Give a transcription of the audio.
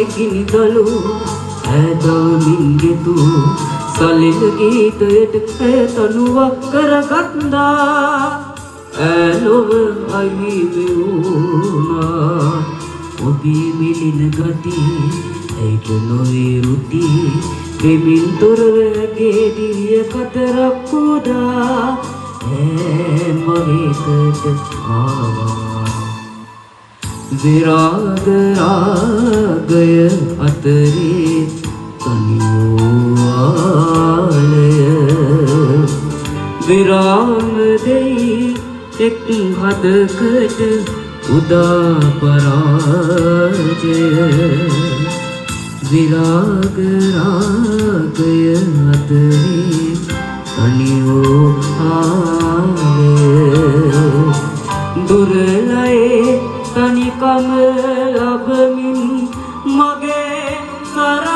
ගිනි දලු ඇදවමින් ගෙතු සලිල ගීතයට තනුවක් කරගත්තා ඇලොව අයිමි වුණා ඔබී මිලින ගති ඒක නොවේ රුටි පෙමින් තොරවගේ දිවිය කතරක් පුදා මගේකට ආවා විරාග රාගය අතරේ තනිවාලය විරාම දෙයි එක් හදකට උදා පරාජය විරාග රාගය අතරේ තනිවාලය දුරලයේ තනිකම ලබමින් මගේ සර